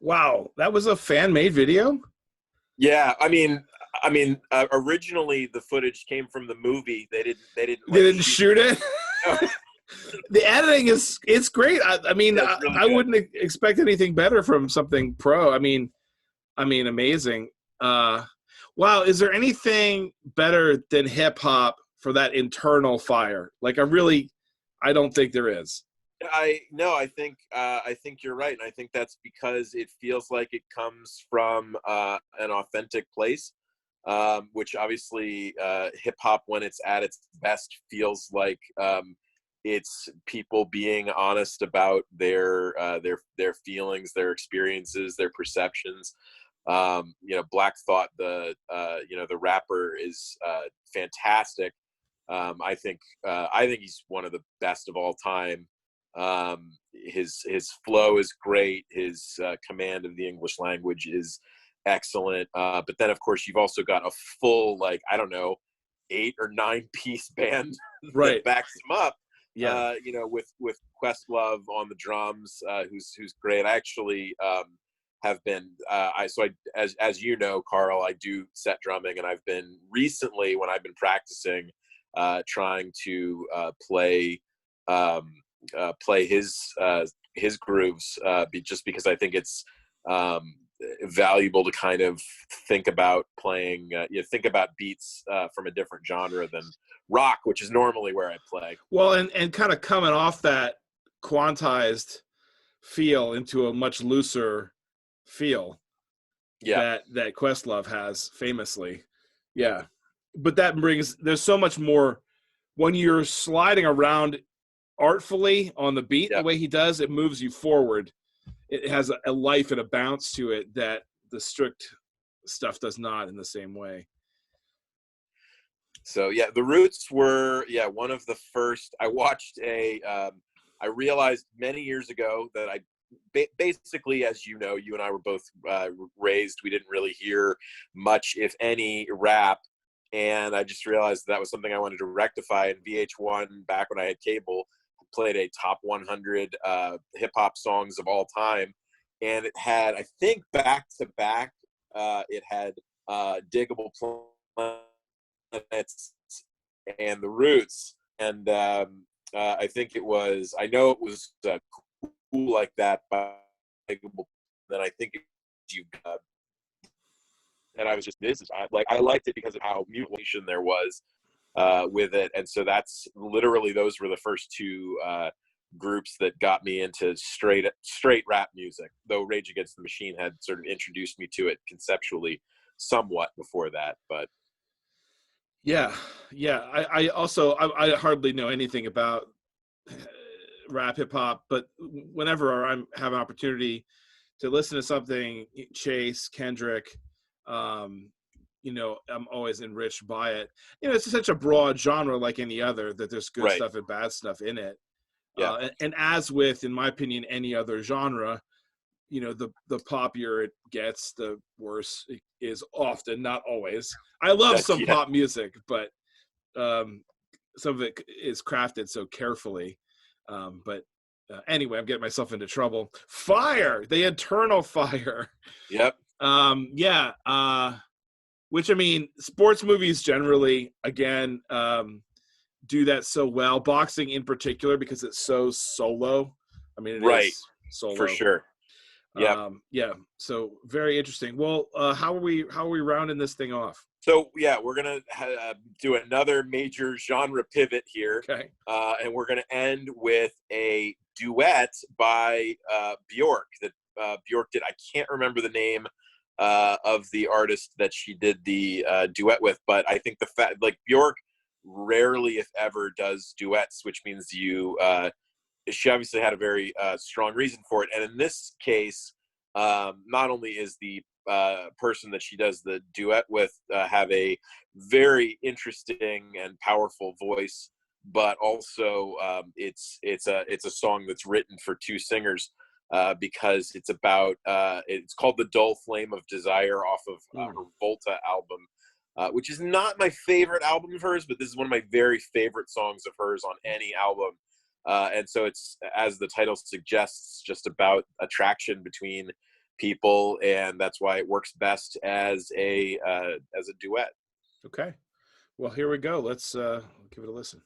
Wow, that was a fan-made video? Yeah, originally the footage came from the movie. They didn't They like didn't shoot. shoot it? No, The editing is it's great. I mean, yeah, it's really I good. wouldn't expect anything better from something pro. I mean, amazing. Uh, wow, is there anything better than hip hop for that internal fire? Like, I don't think there is. I think you're right, and I think that's because it feels like it comes from an authentic place, which obviously hip hop, when it's at its best, feels like it's people being honest about their feelings, their experiences, their perceptions. Black Thought, the rapper, is fantastic. I think he's one of the best of all time. His flow is great. His command of the English language is excellent. But then, of course, you've also got a full, like, I don't know, 8 or 9 piece band that Right. backs him up. Yeah. With Questlove on the drums, who's great. I actually have been as you know, Carl, I do set drumming, and I've been recently, when I've been practicing, trying to play his grooves, just because I think it's valuable to kind of think about playing, think about beats from a different genre than rock, which is normally where I play. Well, and kind of coming off that quantized feel into a much looser feel Yeah, that Questlove has famously. yep, Yeah. But there's so much more when you're sliding around artfully on the beat the yep. way he does. It moves you forward. It has a life and a bounce to it that the strict stuff does not in the same way. So yeah, the Roots were one of the first. I watched I realized many years ago that basically, as you know, you and I were both raised. We didn't really hear much, if any, rap, and I just realized that was something I wanted to rectify. And VH1, back when I had cable, played a top 100 hip hop songs of all time, and it had, I think, back to back, it had Diggable Planets and the Roots, and I think it was. I know it was cool like that, but then I think you. And I was just I liked it because of how mutilation there was with it, and so that's literally, those were the first two groups that got me into straight rap music. Though Rage Against the Machine had sort of introduced me to it conceptually somewhat before that, but Yeah, yeah. I also I hardly know anything about rap hip hop, but whenever I have an opportunity to listen to something, Chase, Kendrick, um, I'm always enriched by it. It's such a broad genre, like any other, that there's good right, stuff and bad stuff in it. yeah, And as with, in my opinion, any other genre, the poppier it gets, the worse it is often, not always. I love that's some yeah. pop music, but um, some of it is crafted so carefully. But anyway, I'm getting myself into trouble. Fire, the internal fire. Yep. Yeah. Which, I mean, sports movies generally, again, do that so well. Boxing in particular, because it's so solo. I mean, it Right, is for solo. sure. Yep. Yeah. So very interesting. Well, how are we rounding this thing off? So yeah, we're gonna do another major genre pivot here, Okay. and we're gonna end with a duet by Bjork that Bjork did. I can't remember the name of the artist that she did the duet with, but I think the fact, like, Bjork rarely, if ever, does duets, which means she obviously had a very strong reason for it. And in this case, not only is the person that she does the duet with have a very interesting and powerful voice, but also it's a song that's written for two singers, because it's called "The Dull Flame of Desire" off of her Volta album. Which is not my favorite album of hers, but this is one of my very favorite songs of hers on any album. And so it's, as the title suggests, just about attraction between people, and that's why it works best as a duet. Okay. Well, here we go. Let's give it a listen.